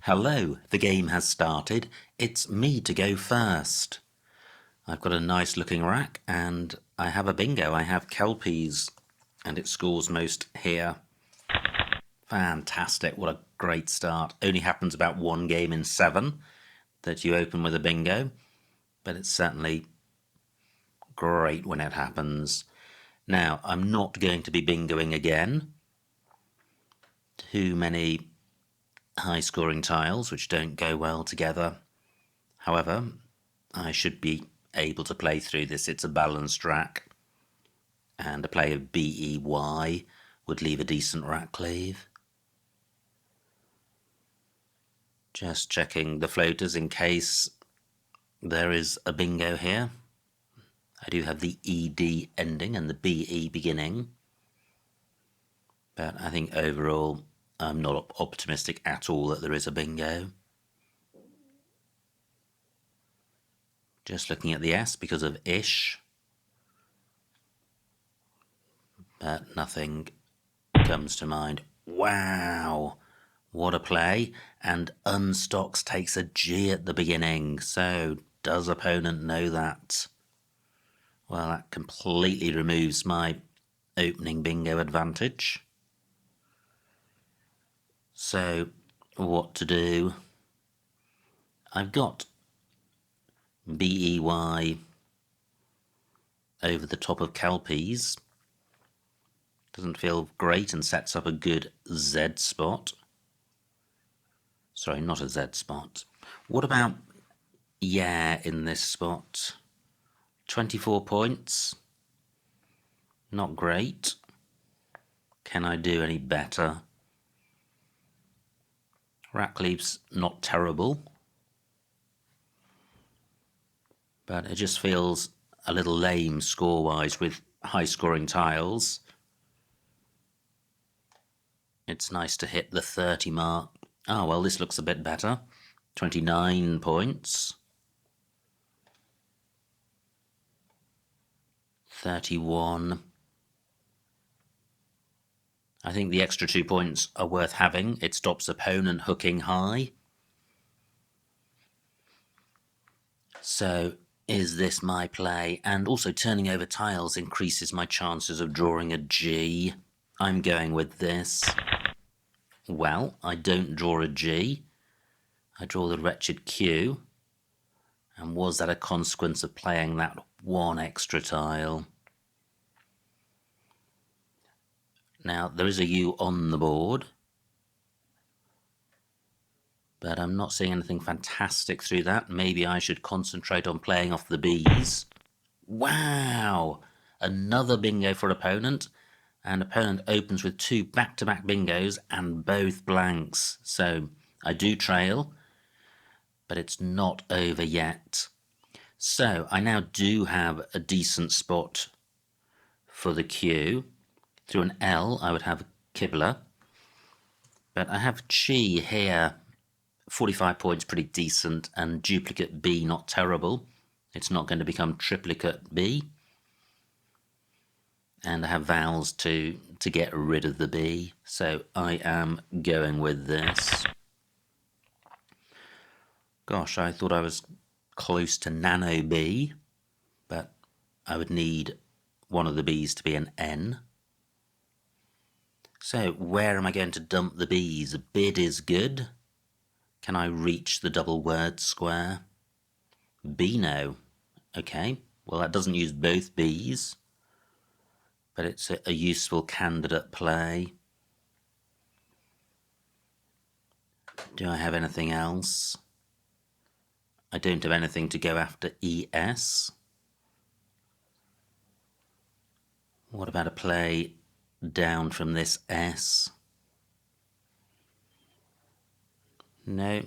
Hello, the game has started. It's me to go first. I've got a nice looking rack and I have a bingo. I have Kelpies and it scores most here. Fantastic, what a great start. Only happens about one game in 7 that you open with a bingo, but it's certainly great when it happens. Now, I'm not going to be bingoing again. Too many high-scoring tiles which don't go well together. However, I should be able to play through this. It's a balanced rack, and a play of BEY would leave a decent rack cleave. Just checking the floaters in case there is a bingo here. I do have the ED ending and the BE beginning, but I think overall I'm not optimistic at all that there is a bingo. Just looking at the S because of ish, but nothing comes to mind. Wow, what a play. And Unstocks takes a G at the beginning. So does opponent know that? Well, that completely removes my opening bingo advantage. So what to do? I've got BEY over the top of Kelpies. Doesn't feel great and sets up a good Z spot. Sorry, not a Z spot. What about yeah in this spot? 24 points. Not great. Can I do any better? Rack cleave's not terrible, but it just feels a little lame score-wise with high-scoring tiles. It's nice to hit the 30 mark. Oh, well, this looks a bit better. 29 points. 31. I think the extra 2 points are worth having. It stops opponent hooking high. So, is this my play? And also turning over tiles increases my chances of drawing a G. I'm going with this. Well, I don't draw a G. I draw the wretched Q. And was that a consequence of playing that one extra tile? Now, there is a U on the board, but I'm not seeing anything fantastic through that. Maybe I should concentrate on playing off the Bs. Wow! Another bingo for opponent, and opponent opens with 2 back-to-back bingos and both blanks. So I do trail, but it's not over yet. So I now do have a decent spot for the Q. Through an L, I would have Kibler. But I have Chi here, 45 points, pretty decent, and duplicate B, not terrible. It's not going to become triplicate B. And I have vowels to get rid of the B, so I am going with this. Gosh, I thought I was close to nano B, but I would need one of the B's to be an N. So where am I going to dump the B's? Bid is good. Can I reach the double word square? Beano. Okay, well that doesn't use both B's, but it's a useful candidate play. Do I have anything else? I don't have anything to go after ES. What about a play down from this S? No,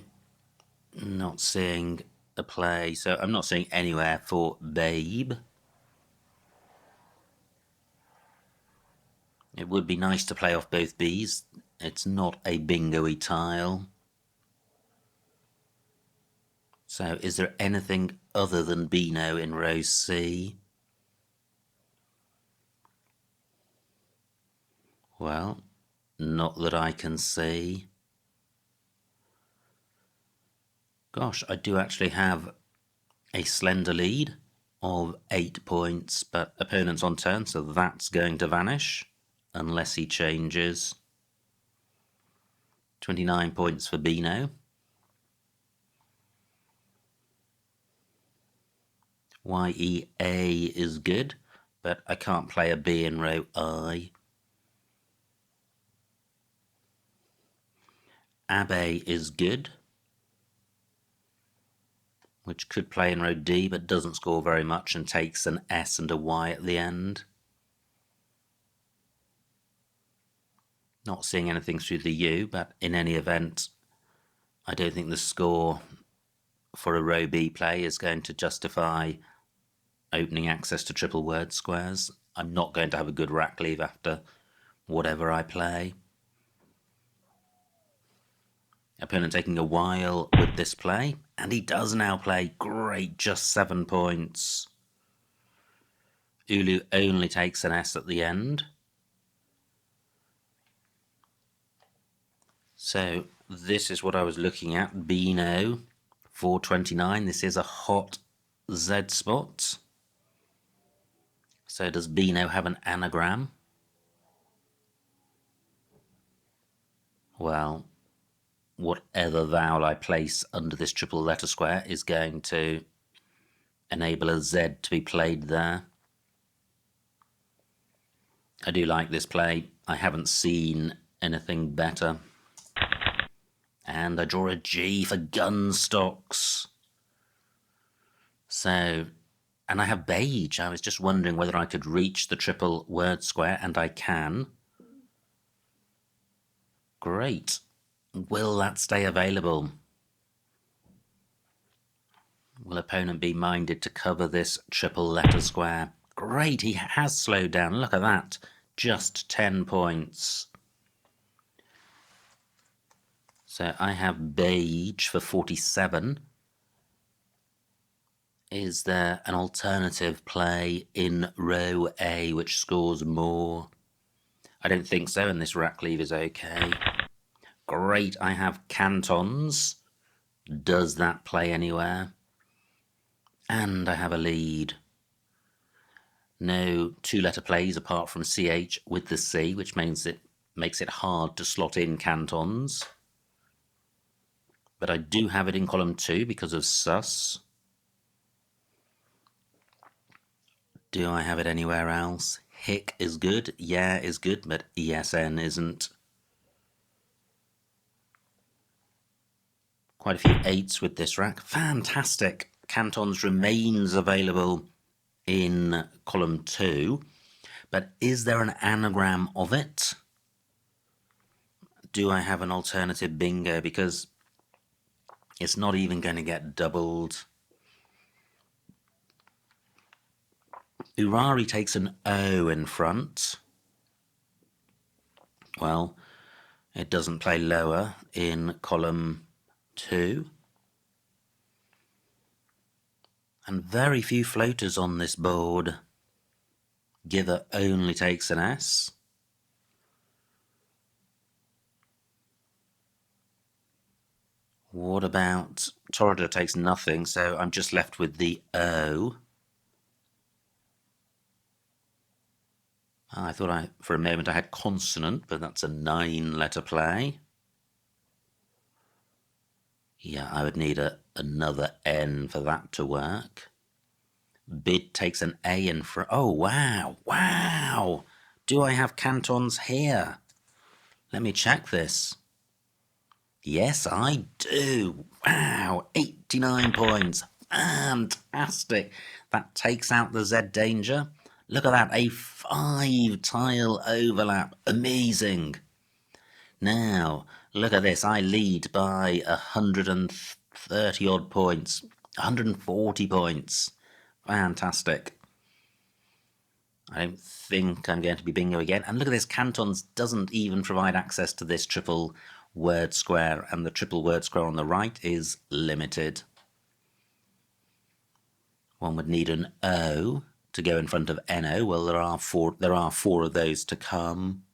not seeing a play, so I'm not seeing anywhere for Babe. It would be nice to play off both Bs. It's not a bingo-y tile. So is there anything other than Beano in row C? Well, not that I can see. Gosh, I do actually have a slender lead of 8 points, but opponent's on turn, so that's going to vanish unless he changes. 29 points for Beano. YEA is good, but I can't play a B in row I. Abe is good, which could play in row D, but doesn't score very much and takes an S and a Y at the end. Not seeing anything through the U, but in any event, I don't think the score for a row B play is going to justify opening access to triple word squares. I'm not going to have a good rack leave after whatever I play. Opponent taking a while with this play, and he does now play. Great, just 7 points. Ulu only takes an S at the end. So this is what I was looking at. Beano, 429. This is a hot Z spot. So does Beano have an anagram? Well, whatever vowel I place under this triple letter square is going to enable a Z to be played there. I do like this play. I haven't seen anything better. And I draw a G for gun stocks. So, and I have beige. I was just wondering whether I could reach the triple word square, and I can. Great. Will that stay available? Will opponent be minded to cover this triple letter square? Great, he has slowed down. Look at that. Just 10 points. So I have beige for 47. Is there an alternative play in row A which scores more? I don't think so, and this rack leave is okay. Great, I have cantons. Does that play anywhere? And I have a lead. No two-letter plays apart from CH with the C, which means it makes it hard to slot in cantons. But I do have it in column 2 because of sus. Do I have it anywhere else? Hick is good, yeah is good, but ESN isn't. Quite a few 8s with this rack. Fantastic. Cantons remains available in column 2, but is there an anagram of it? Do I have an alternative bingo? Because it's not even going to get doubled. Urari takes an O in front. Well, it doesn't play lower in column 2. And very few floaters on this board. Giver only takes an S. What about Torridor takes nothing, so I'm just left with the O. I thought for a moment I had consonant, but that's a 9-letter play. Yeah, I would need another N for that to work. Bid takes an A in front. Oh, wow, wow. Do I have cantons here? Let me check this. Yes, I do. Wow, 89 points. Fantastic. That takes out the Z danger. Look at that, a 5-tile overlap. Amazing. Now, look at this. I lead by 130 odd points. 140 points. Fantastic. I don't think I'm going to be bingo again. And look at this, cantons doesn't even provide access to this triple word square, and the triple word square on the right is limited. One would need an O to go in front of NO. Well, there are four of those to come.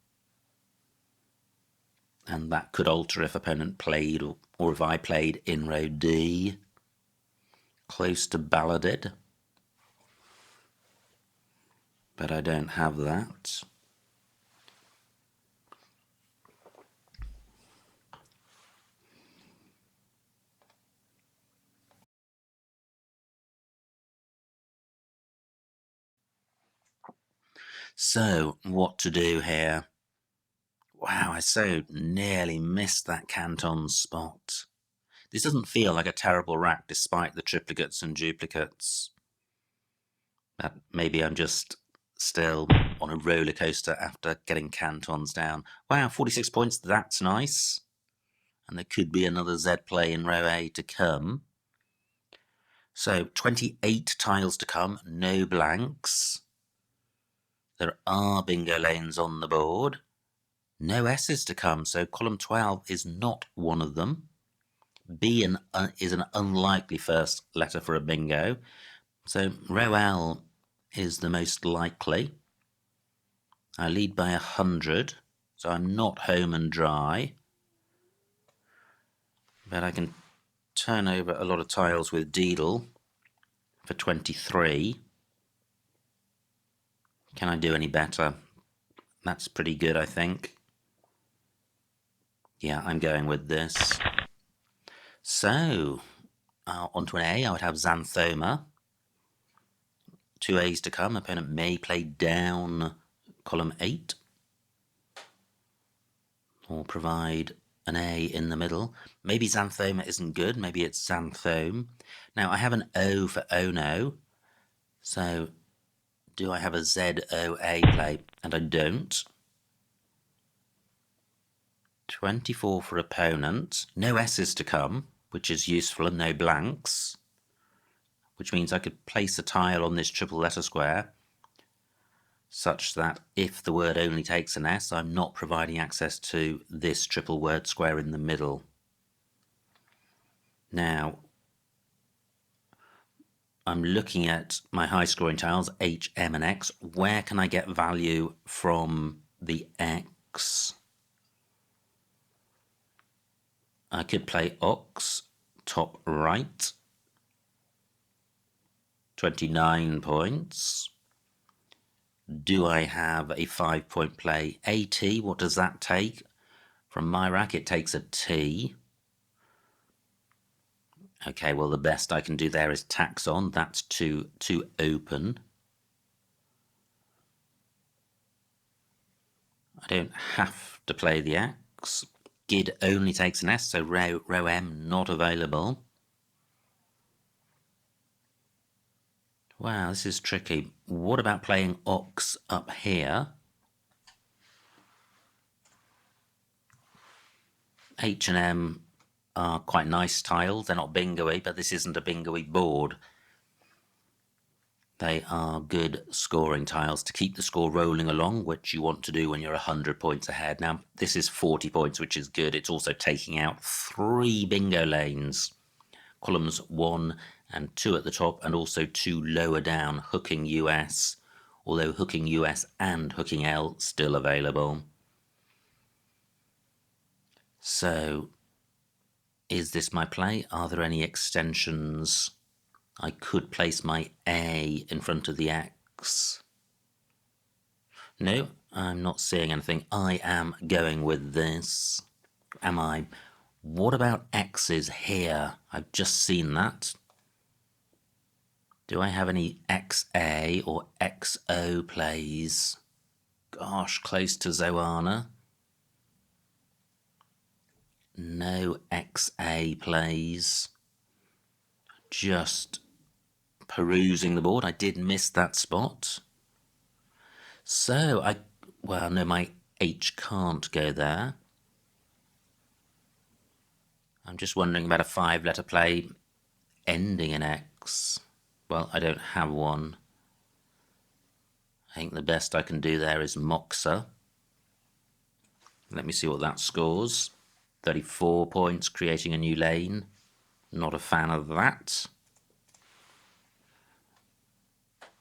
And that could alter if opponent played or have I played in row D? Close to balladed, but I don't have that. So, what to do here? Wow, I so nearly missed that canton spot. This doesn't feel like a terrible rack despite the triplicates and duplicates. But maybe I'm just still on a roller coaster after getting cantons down. Wow, 46 points, that's nice. And there could be another Z play in row A to come. So 28 tiles to come, no blanks. There are bingo lanes on the board. No S's to come, so column 12 is not one of them. B is an unlikely first letter for a bingo. So row L is the most likely. I lead by 100, so I'm not home and dry. But I can turn over a lot of tiles with Deedle for 23. Can I do any better? That's pretty good, I think. Yeah, I'm going with this. So, onto an A, I would have Xanthoma. 2 A's to come. Opponent may play down column 8. Or provide an A in the middle. Maybe Xanthoma isn't good. Maybe it's Xanthome. Now, I have an O for Ono. So, do I have a ZOA play? And I don't. 24 for opponent. No S's to come, which is useful, and no blanks, which means I could place a tile on this triple letter square such that if the word only takes an S, I'm not providing access to this triple word square in the middle. Now, I'm looking at my high scoring tiles, H, M, and X. Where can I get value from the X? I could play Ox, top right, 29 points. Do I have a 5-point play? AT, what does that take? From my rack, it takes a T. Okay, well, the best I can do there is tax on. That's too open. I don't have to play the X. Gid only takes an S, so row M not available. Wow, this is tricky. What about playing Ox up here? H and M are quite nice tiles. They're not bingo-y, but this isn't a bingo-y board. They are good scoring tiles to keep the score rolling along, which you want to do when you're 100 points ahead. Now, this is 40 points, which is good. It's also taking out 3 bingo lanes. Columns 1 and 2 at the top, and also 2 lower down, hooking US, although hooking US and hooking L still available. So, is this my play? Are there any extensions? I could place my A in front of the X. No, I'm not seeing anything. I am going with this. Am I? What about X's here? I've just seen that. Do I have any XA or XO plays? Gosh, close to Zoana. No XA plays. Just perusing the board. I did miss that spot. So, well, no, my H can't go there. I'm just wondering about a 5-letter play ending in X. Well, I don't have one. I think the best I can do there is Moxa. Let me see what that scores. 34 points, creating a new lane. Not a fan of that.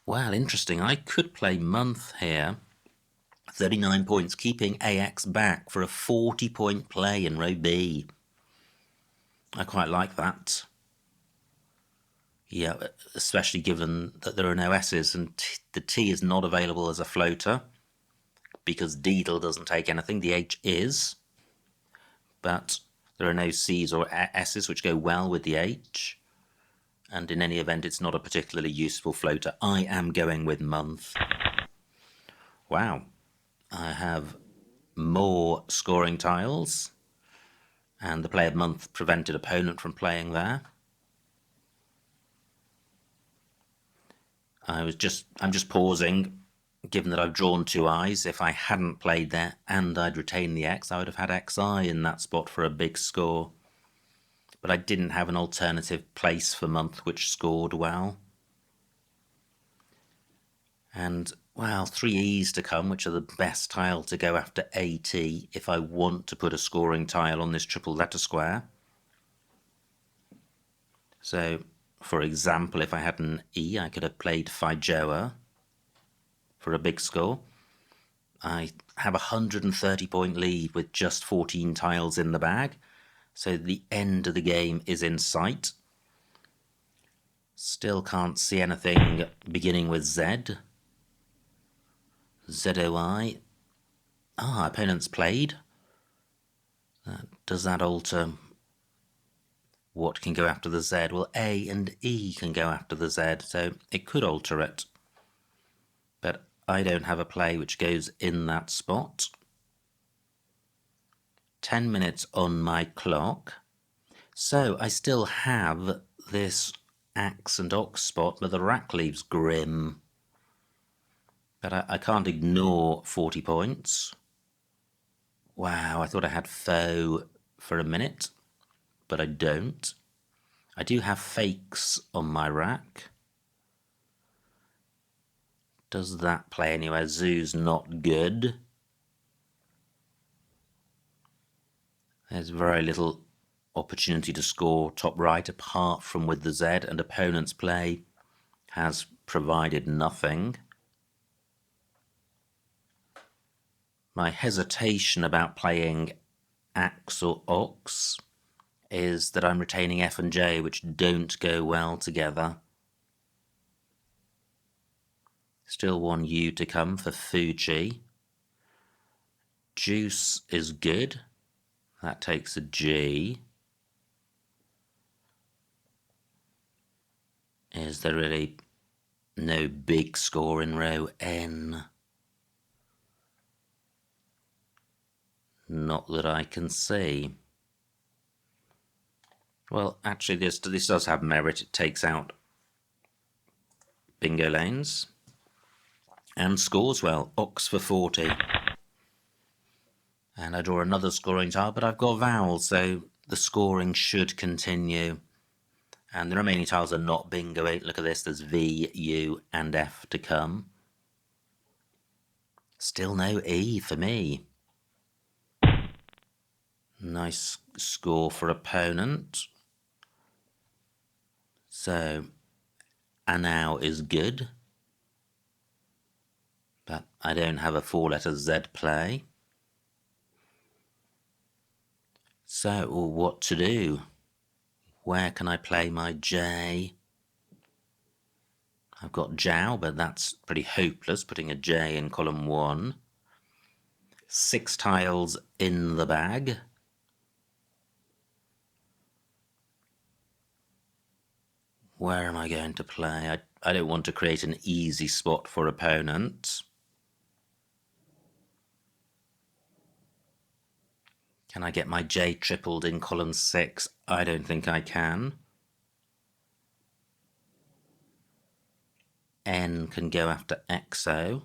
Well, interesting. I could play Month here. 39 points, keeping AX back for a 40-point play in row B. I quite like that. Yeah, especially given that there are no S's and the T is not available as a floater because Deedle doesn't take anything. The H is, but there are no C's or S's which go well with the H. And in any event, it's not a particularly useful floater. I am going with month. Wow. I have more scoring tiles. And the play of month prevented opponent from playing there. I'm just pausing, given that I've drawn two I's. If I hadn't played there and I'd retained the X, I would have had XI in that spot for a big score. But I didn't have an alternative place for month which scored well. And, well, three E's to come, which are the best tile to go after AT if I want to put a scoring tile on this triple letter square. So, for example, if I had an E, I could have played Fijoa for a big score. I have a 130-point lead with just 14 tiles in the bag, so the end of the game is in sight. Still can't see anything beginning with Z. ZOI. Opponent's played. Does that alter what can go after the Z? Well, A and E can go after the Z, so it could alter it. But I don't have a play which goes in that spot. 10 minutes on my clock. So I still have this axe and ox spot, but the rack leaves grim. But I can't ignore 40 points. Wow, I thought I had foe for a minute, but I don't. I do have fakes on my rack. Does that play anywhere? Zoo's not good. There's very little opportunity to score top right apart from with the Z, and opponent's play has provided nothing. My hesitation about playing axe or ox is that I'm retaining F and J, which don't go well together. Still one U to come for Fuji. Juice is good. That takes a G. Is there really no big score in row N? Not that I can see. Well, actually, this does have merit. It takes out bingo lanes and scores well. Ox for 40. And I draw another scoring tile, but I've got vowels, so the scoring should continue. And the remaining tiles are not bingo. Look at this, there's V, U, and F to come. Still no E for me. Nice score for opponent. So, Anau is good. But I don't have a 4-letter Z play. So, what to do? Where can I play my J? I've got Jow, but that's pretty hopeless, putting a J in column 1. 6 tiles in the bag. Where am I going to play? I don't want to create an easy spot for opponents. Can I get my J tripled in column 6? I don't think I can. N can go after XO.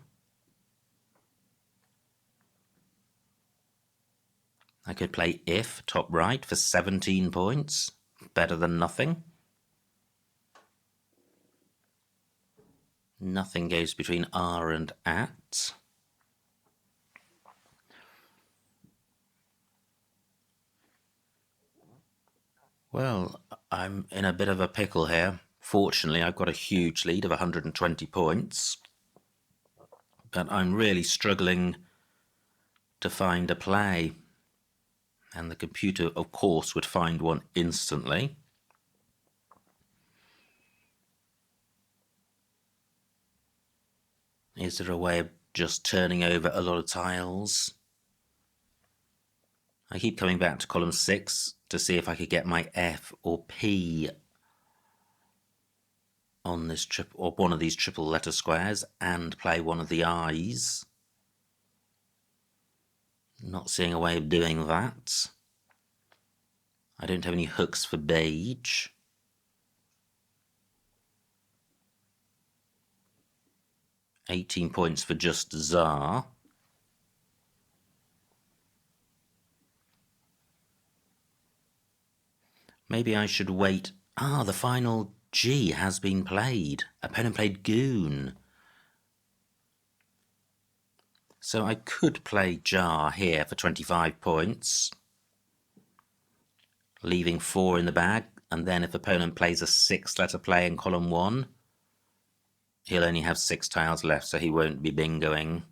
I could play if, top right, for 17 points. Better than nothing. Nothing goes between R and at. Well, I'm in a bit of a pickle here. Fortunately, I've got a huge lead of 120 points. But I'm really struggling to find a play. And the computer, of course, would find one instantly. Is there a way of just turning over a lot of tiles? I keep coming back to column 6 to see if I could get my F or P on this or one of these triple letter squares and play one of the I's. Not seeing a way of doing that. I don't have any hooks for beige. £18 points for just Tsar. Maybe I should wait. Ah, the final G has been played. Opponent played Goon. So I could play Jar here for 25 points, leaving 4 in the bag, and then if opponent plays a 6-letter play in column 1, he'll only have 6 tiles left, so he won't be bingoing.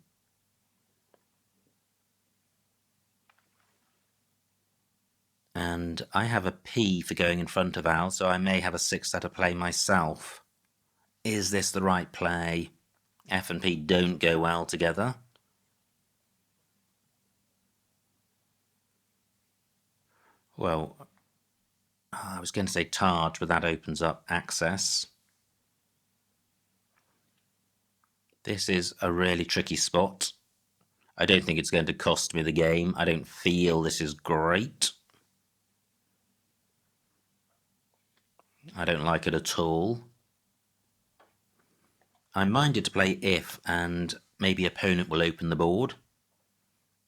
And I have a P for going in front of Al, so I may have a 6-letter play myself. Is this the right play? F and P don't go well together. Well, I was going to say Taj, but that opens up access. This is a really tricky spot. I don't think it's going to cost me the game. I don't feel this is great. I don't like it at all. I'm minded to play if, and maybe opponent will open the board,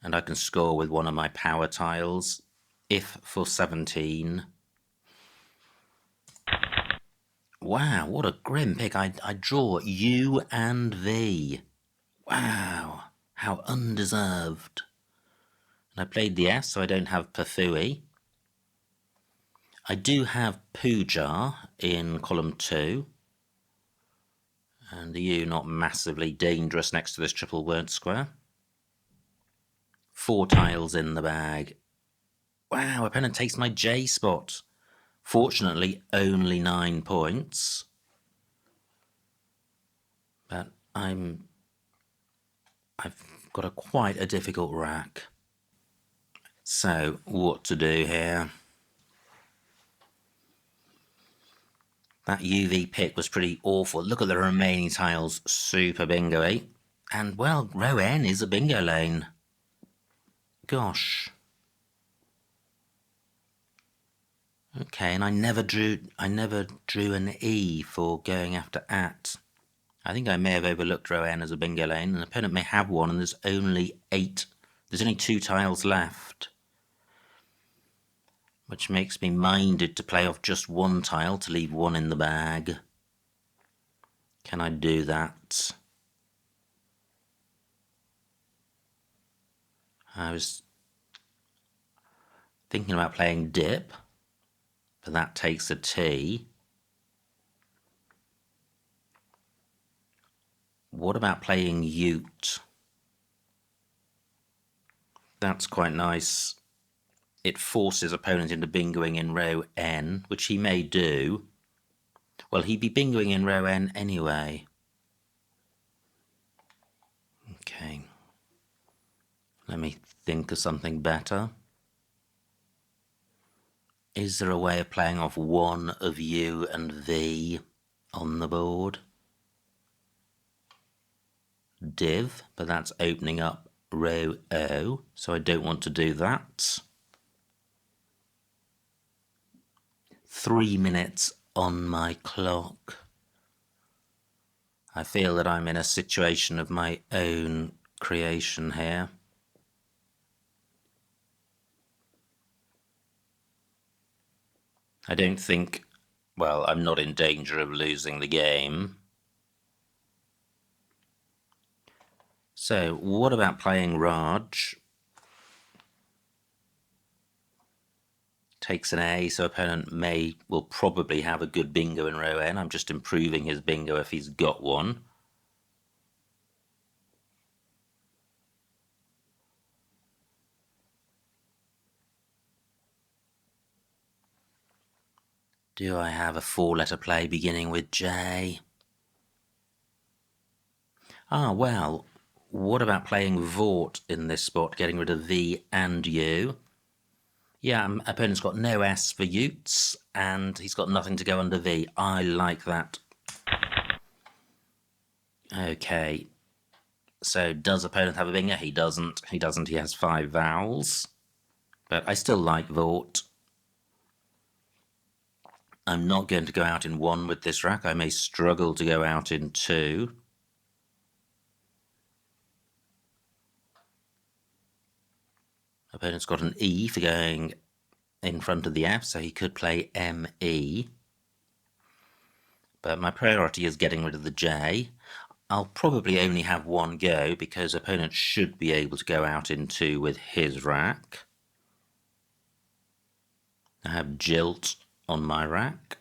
and I can score with one of my power tiles. If for 17. Wow, what a grim pick. I draw U and V. Wow, how undeserved. And I played the S, so I don't have Pafui. I do have Poojar in column 2. And the U not massively dangerous next to this triple word square. 4 tiles in the bag. Wow, opponent takes my J spot. Fortunately, only 9 points. But I've got quite a difficult rack. So, what to do here? That UV pick was pretty awful. Look at the remaining tiles, super bingo-y. And, well, row N is a bingo lane. Gosh. Okay, and I never drew an E for going after at. I think I may have overlooked row N as a bingo lane. An opponent may have one, and there's only 2 tiles left, which makes me minded to play off just 1 tile to leave 1 in the bag. Can I do that? I was thinking about playing dip, but that takes a T. What about playing Ute? That's quite nice. It forces opponent into bingoing in row N, which he may do. Well, he'd be bingoing in row N anyway. Okay. Let me think of something better. Is there a way of playing off 1 of U and V on the board? Div, but that's opening up row O, so I don't want to do that. 3 minutes on my clock. I feel that I'm in a situation of my own creation here. I don't think, well, I'm not in danger of losing the game. So, what about playing Raj? Takes an A, so opponent will probably have a good bingo in row N. I'm just improving his bingo if he's got one. Do I have a 4-letter play beginning with J? Ah, well, what about playing Vort in this spot, getting rid of V and U? Yeah, opponent's got no S for Utes, and he's got nothing to go under V. I like that. Okay, so does opponent have a bingo? He doesn't. He doesn't. He has 5 vowels. But I still like Vort. I'm not going to go out in 1 with this rack. I may struggle to go out in 2. Opponent's got an E for going in front of the F, so he could play ME. But my priority is getting rid of the J. I'll probably only have 1 go, because opponent should be able to go out in 2 with his rack. I have Jilt on my rack.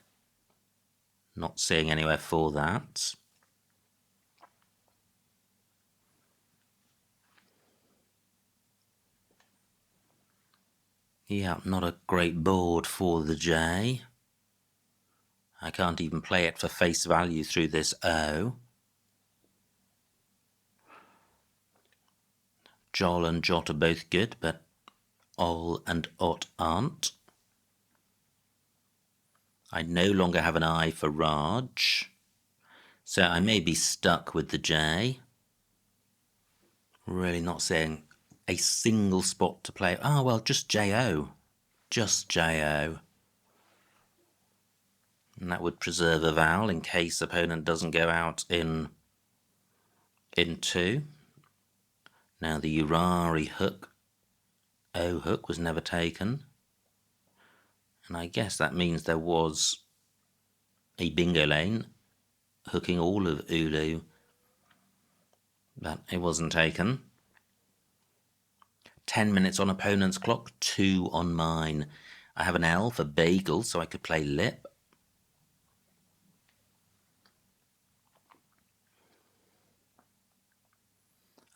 Not seeing anywhere for that. Yeah, not a great board for the J. I can't even play it for face value through this O. Jol and Jot are both good, but Ol and Ot aren't. I no longer have an I for Raj, so I may be stuck with the J. Really not seeing a single spot to play. Oh, well, just J-O. Just J-O. And that would preserve a vowel in case opponent doesn't go out in 2. Now the Urari hook, O hook, was never taken. And I guess that means there was a bingo lane hooking all of Ulu, but it wasn't taken. 10 minutes on opponent's clock, 2 on mine. I have an L for bagel, so I could play lip.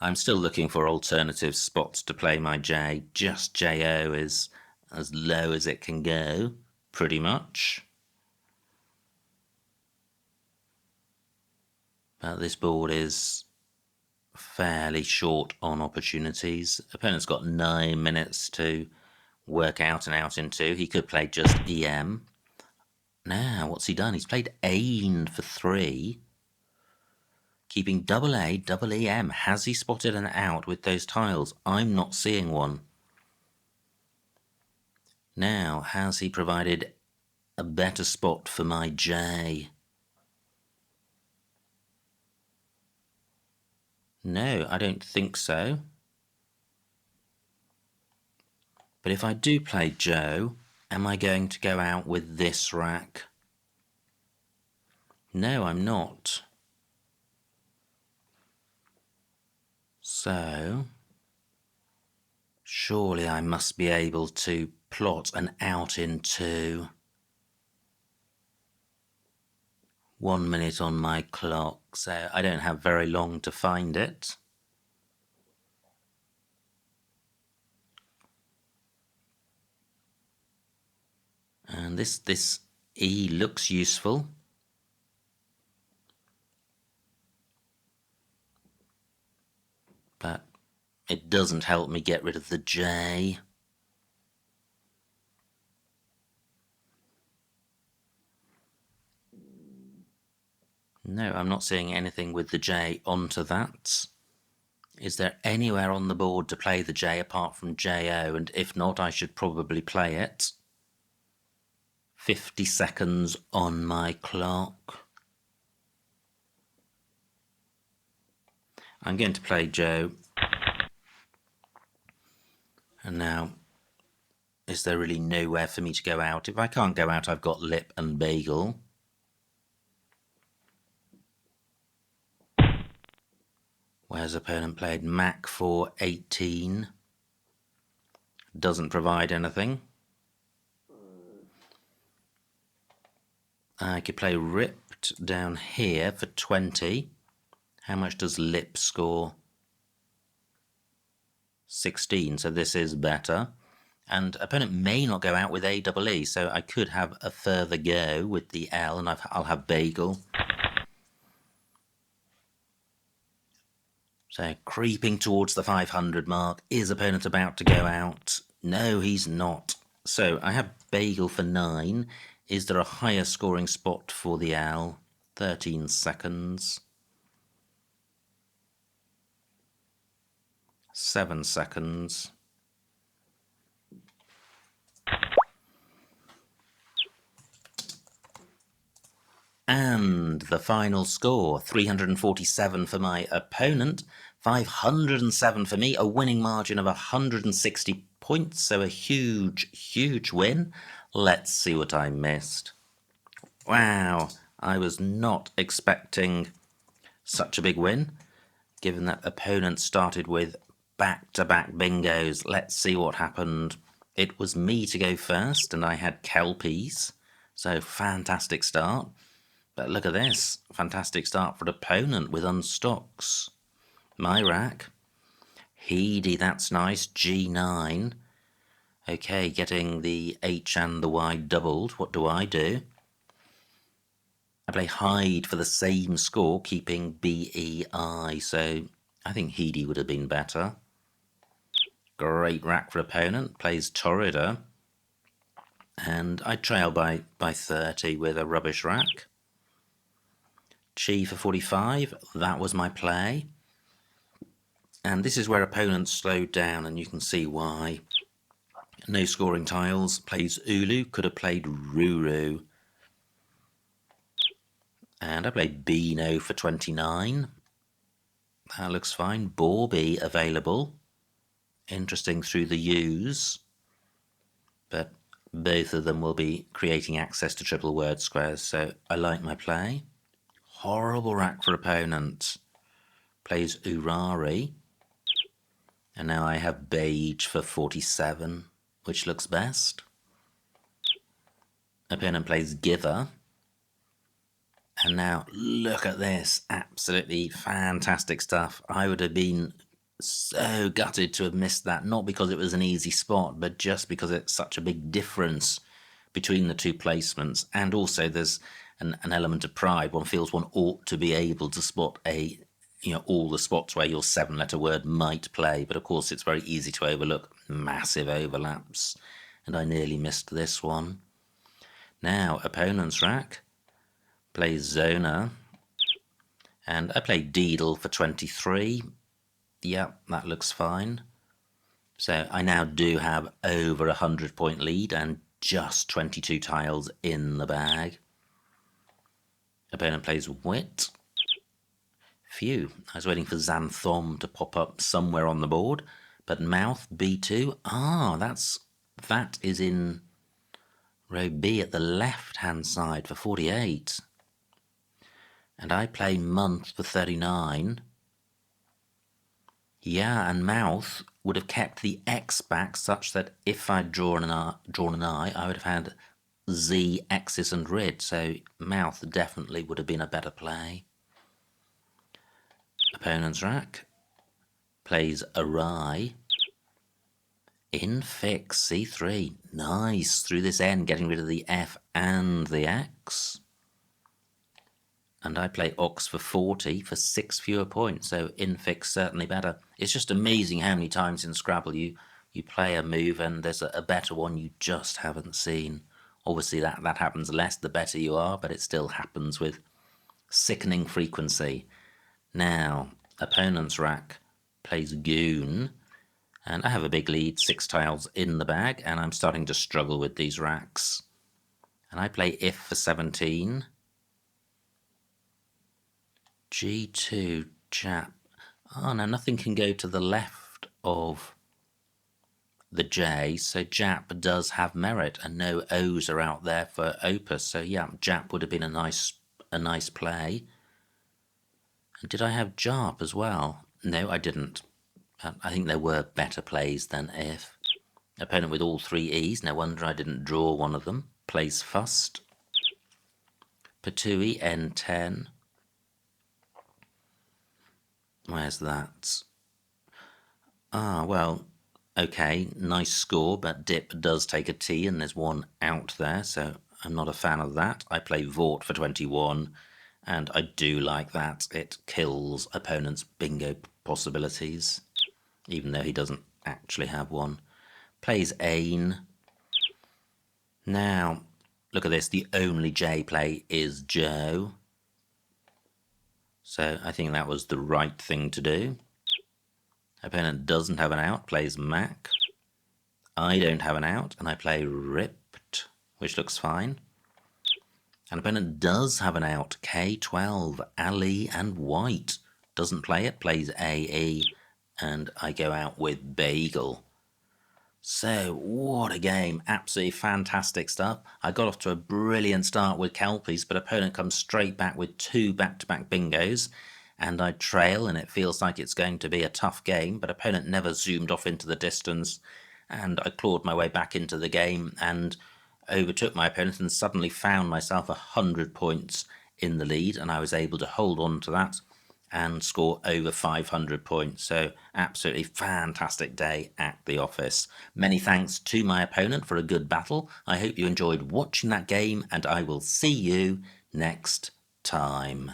I'm still looking for alternative spots to play my J. Just J-O is as low as it can go, pretty much. But this board is fairly short on opportunities. Opponent's got 9 minutes to work out and out into. He could play just EM. Now, what's he done? He's played AIN for 3. Keeping double A, double EM. Has he spotted an out with those tiles? I'm not seeing one. Now, has he provided a better spot for my J? No, I don't think so. But if I do play Joe, am I going to go out with this rack? No, I'm not. So, surely I must be able to plot an out in 2. 1 minute on my clock, so I don't have very long to find it. And this E looks useful. But it doesn't help me get rid of the J. No, I'm not seeing anything with the J onto that. Is there anywhere on the board to play the J apart from JO? And if not, I should probably play it. 50 seconds on my clock. I'm going to play Joe. And now, is there really nowhere for me to go out? If I can't go out, I've got lip and bagel. Where's opponent played Mac for 18. Doesn't provide anything. I could play Ripped down here for 20. How much does Lip score? 16, so this is better. And opponent may not go out with AEE, so I could have a further go with the L, and I'll have Bagel. So creeping towards the 500 mark. Is opponent about to go out? No, he's not. So I have Bagel for 9. Is there a higher scoring spot for the L? 13 seconds. 7 seconds. And the final score, 347 for my opponent, 507 for me, a winning margin of 160 points, so a huge, huge win. Let's see what I missed. Wow, I was not expecting such a big win, given that opponent started with back-to-back bingos. Let's see what happened. It was me to go first, and I had Kelpies, so fantastic start. But look at this, fantastic start for the opponent with unstocks. My rack, Heedy, that's nice, G9. Okay, getting the H and the Y doubled. What do? I play Hide for the same score, keeping BEI, so I think Heedy would have been better. Great rack for opponent, plays Torrida. And I trail by 30 with a rubbish rack. Chi for 45, that was my play. And this is where opponents slowed down, and you can see why. No scoring tiles, plays Ulu, could have played Ruru. And I played Beano for 29. That looks fine. Borby available. Interesting through the U's. But both of them will be creating access to triple word squares, so I like my play. Horrible rack for opponent. Plays Urari. And now I have Beige for 47, which looks best. Opponent plays Giver. And now look at this, absolutely fantastic stuff. I would have been so gutted to have missed that, not because it was an easy spot, but just because it's such a big difference between the two placements. And also there's an element of pride. One feels one ought to be able to spot all the spots where your 7-letter word might play, but of course it's very easy to overlook massive overlaps, and I nearly missed this one. Now, opponent's rack plays Zona, and I play Deedle for 23. Yep, that looks fine. So I now do have over 100-point lead and just 22 tiles in the bag. Opponent plays Wit. Phew, I was waiting for Xanthom to pop up somewhere on the board, but Mouth B2. That is in row B at the left-hand side for 48. And I play Month for 39. Yeah, and Mouth would have kept the X back such that if I'd drawn an eye, I would have had Z, X's and Rid, so Mouth definitely would have been a better play. Opponent's rack plays Awry. Infix C3. Nice, through this N, getting rid of the F and the X. And I play Ox for 40 for 6 fewer points, so Infix certainly better. It's just amazing how many times in Scrabble you play a move and there's a better one you just haven't seen. Obviously that happens less the better you are, but it still happens with sickening frequency. Now, opponent's rack plays Goon, and I have a big lead, 6 tiles in the bag, and I'm starting to struggle with these racks. And I play If for 17. G2, Jap. Oh, now nothing can go to the left of the J, so Jap does have merit, and no O's are out there for Opus, so yeah, Jap would have been a nice play. And did I have Jarp as well? No, I didn't. I think there were better plays than If. Opponent with all 3 E's, no wonder I didn't draw one of them. Plays Fust. Patui, N10. Where's that? Well, Okay, nice score, but Dip does take a T and there's one out there, so I'm not a fan of that. I play Vort for 21, and I do like that. It kills opponents' bingo possibilities, even though he doesn't actually have one. Plays Ain. Now, look at this, the only J play is Joe. So I think that was the right thing to do. Opponent doesn't have an out, plays Mac. I don't have an out, and I play Ripped, which looks fine. An opponent does have an out, K12, Ali and White. Doesn't play it, plays AE, and I go out with Bagel. So, what a game. Absolutely fantastic stuff. I got off to a brilliant start with Kelpies, but opponent comes straight back with 2 back-to-back bingos, and I trail, and it feels like it's going to be a tough game, but opponent never zoomed off into the distance, and I clawed my way back into the game and overtook my opponent and suddenly found myself 100 points in the lead, and I was able to hold on to that and score over 500 points. So absolutely fantastic day at the office. Many thanks to my opponent for a good battle. I hope you enjoyed watching that game, and I will see you next time.